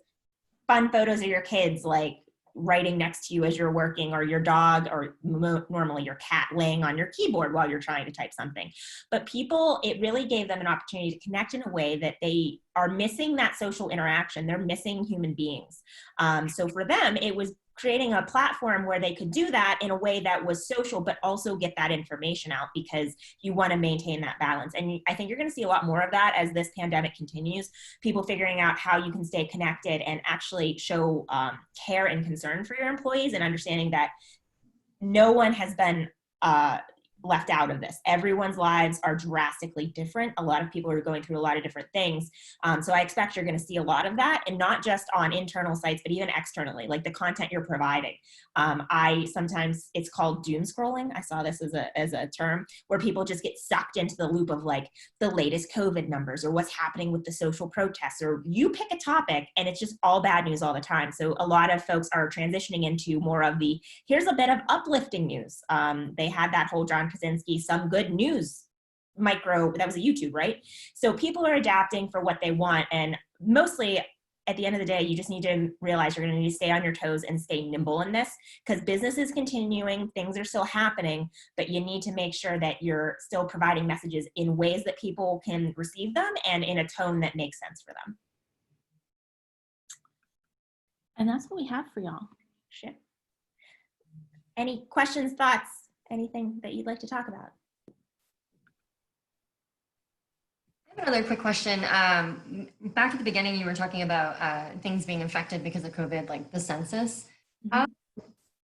fun photos of your kids, like writing next to you as you're working, or your dog, or normally your cat laying on your keyboard while you're trying to type something. But people, it really gave them an opportunity to connect in a way that they are missing that social interaction. They're missing human beings. So for them, it was creating a platform where they could do that in a way that was social, but also get that information out, because you want to maintain that balance. And I think you're going to see a lot more of that as this pandemic continues, people figuring out how you can stay connected and actually show care and concern for your employees, and understanding that no one has been left out of this. Everyone's lives are drastically different. A lot of people are going through a lot of different things. So I expect you're going to see a lot of that, and not just on internal sites, but even externally, like the content you're providing. Sometimes it's called doom scrolling. I saw this as a term where people just get sucked into the loop of like the latest COVID numbers, or what's happening with the social protests, or you pick a topic and it's just all bad news all the time. So a lot of folks are transitioning into more of the, here's a bit of uplifting news. They had that whole John Krasinski, some good news micro, that was a YouTube, right? So people are adapting for what they want. And mostly at the end of the day, you just need to realize you're going to need to stay on your toes and stay nimble in this, because business is continuing, things are still happening, but you need to make sure that you're still providing messages in ways that people can receive them and in a tone that makes sense for them.
And that's what we have for y'all.
Sure. Any questions, thoughts, anything that you'd like to talk about?
I have another quick question. Back at the beginning, you were talking about things being affected because of COVID, like the census. Mm-hmm.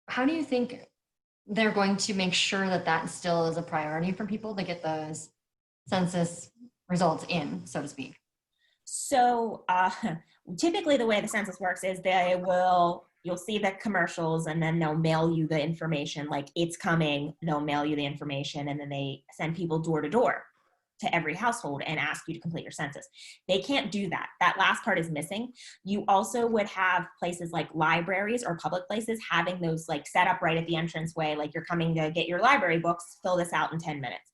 How do you think they're going to make sure that that still is a priority for people to get those census results in, so to speak?
So typically the way the census works is you'll see the commercials and then they'll mail you the information, like it's coming, they'll mail you the information, and then they send people door to door to every household and ask you to complete your census. They can't do that. That last part is missing. You also would have places like libraries or public places having those like set up right at the entranceway, like you're coming to get your library books, fill this out in 10 minutes.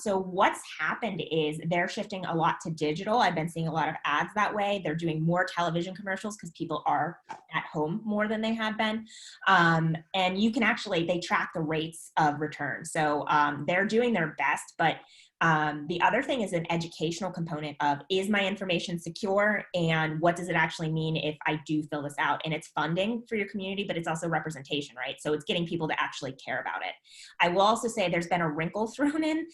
So what's happened is they're shifting a lot to digital. I've been seeing a lot of ads that way. They're doing more television commercials because people are at home more than they had been. And you can actually, they track the rates of return. So they're doing their best, but the other thing is an educational component of, is my information secure, and what does it actually mean if I do fill this out? And it's funding for your community, but it's also representation, right? So it's getting people to actually care about it. I will also say there's been a wrinkle thrown in.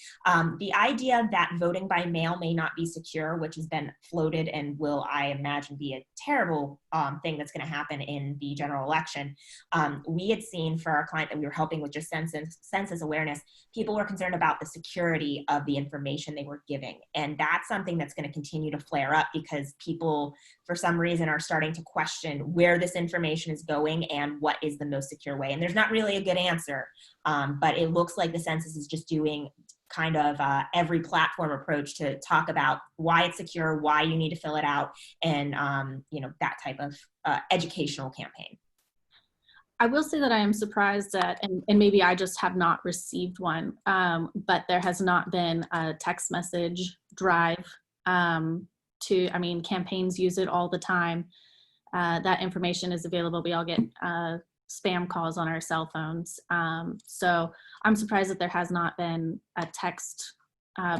The idea that voting by mail may not be secure, which has been floated and will, I imagine, be a terrible thing that's going to happen in the general election. We had seen for our client that we were helping with just census awareness, people were concerned about the security of the information they were giving. And that's something that's going to continue to flare up because people, for some reason, are starting to question where this information is going and what is the most secure way. And there's not really a good answer, but it looks like the census is just doing kind of every platform approach to talk about why it's secure, why you need to fill it out, and that type of educational campaign.
I will say that I am surprised that, and maybe I just have not received one, but there has not been a text message drive campaigns use it all the time. That information is available. We all get spam calls on our cell phones. So I'm surprised that there has not been a text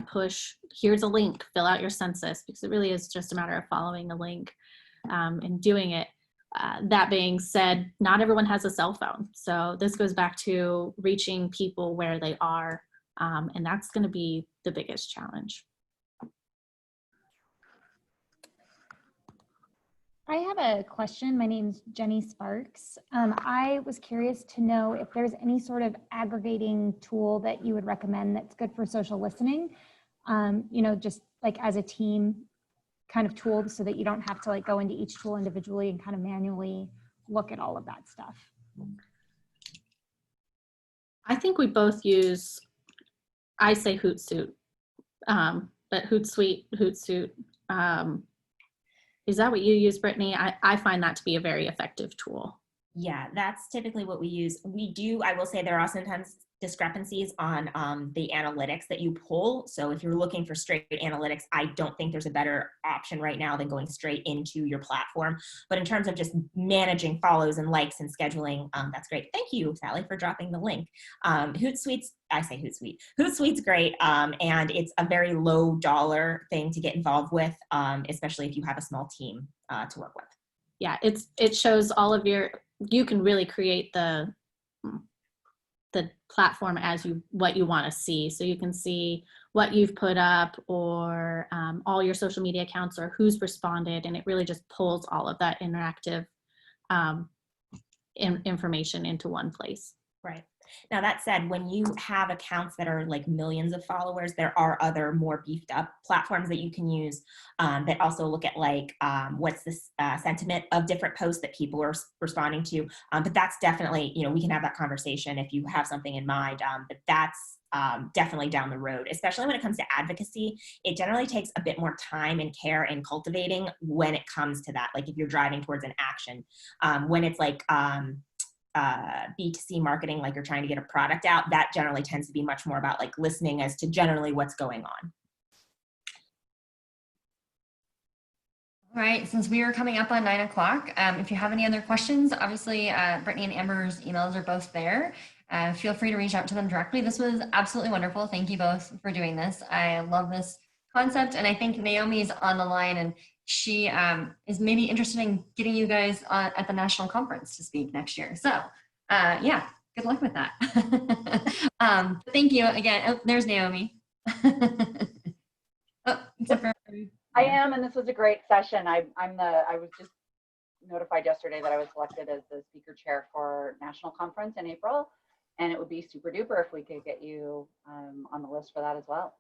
push. Here's a link, fill out your census, because it really is just a matter of following a link and doing it. That being said, not everyone has a cell phone. So this goes back to reaching people where they are. And that's going to be the biggest challenge.
I have a question. My name's Jenny Sparks. I was curious to know if there's any sort of aggregating tool that you would recommend that's good for social listening, just like as a team kind of tool, so that you don't have to like go into each tool individually and kind of manually look at all of that stuff.
I think we both use, I say Hootsuite, but Hootsuite. Is that what you use, Brittany? I find that to be a very effective tool.
Yeah, that's typically what we use. We do, I will say there are sometimes discrepancies on the analytics that you pull. So if you're looking for straight analytics, I don't think there's a better option right now than going straight into your platform. But in terms of just managing follows and likes and scheduling, that's great. Thank you, Sally, for dropping the link. Hootsuite's great, and it's a very low dollar thing to get involved with, especially if you have a small team to work with.
Yeah, it shows all of you can really create the platform as what you want to see. So you can see what you've put up, or all your social media accounts, or who's responded, and it really just pulls all of that interactive information into one place.
Right. Now, that said, when you have accounts that are like millions of followers, there are other more beefed up platforms that you can use that also look at like what's the sentiment of different posts that people are responding to. But that's definitely, we can have that conversation if you have something in mind, but that's definitely down the road, especially when it comes to advocacy. It generally takes a bit more time and care in cultivating when it comes to that. Like if you're driving towards an action, when it's like, B2C marketing, like you're trying to get a product out, that generally tends to be much more about like listening as to generally what's going on.
All right, since we are coming up on 9 o'clock, if you have any other questions, obviously Brittany and Amber's emails are both there. Feel free to reach out to them directly. This was absolutely wonderful. Thank you both for doing this. I love this concept, and I think Naomi's on the line, and she is maybe interested in getting you guys at the national conference to speak next year. So yeah, good luck with that. Thank you again. Oh, there's Naomi. Except for
I am, and this was a great session. I was just notified yesterday that I was selected as the speaker chair for national conference in April, and it would be super duper if we could get you on the list for that as well.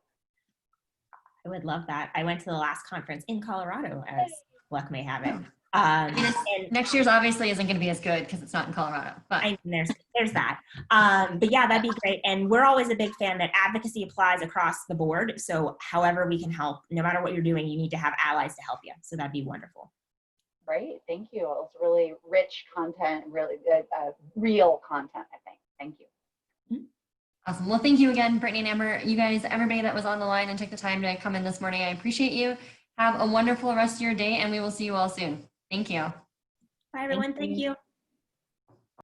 I would love that. I went to the last conference in Colorado, as luck may have it.
I mean,
And
next year's obviously isn't going to be as good because it's not in Colorado, but
I mean, there's that. But yeah, that'd be great. And we're always a big fan that advocacy applies across the board. So however we can help, no matter what you're doing, you need to have allies to help you. So that'd be wonderful.
Great, thank you. It was really rich content, really real content, I think. Thank you.
awesome. Well, thank you again, Brittany and Amber. You guys, everybody that was on the line and took the time to come in this morning, I appreciate you. Have a wonderful rest of your day, and we will see you all soon. Thank you.
Bye, everyone. Thank you.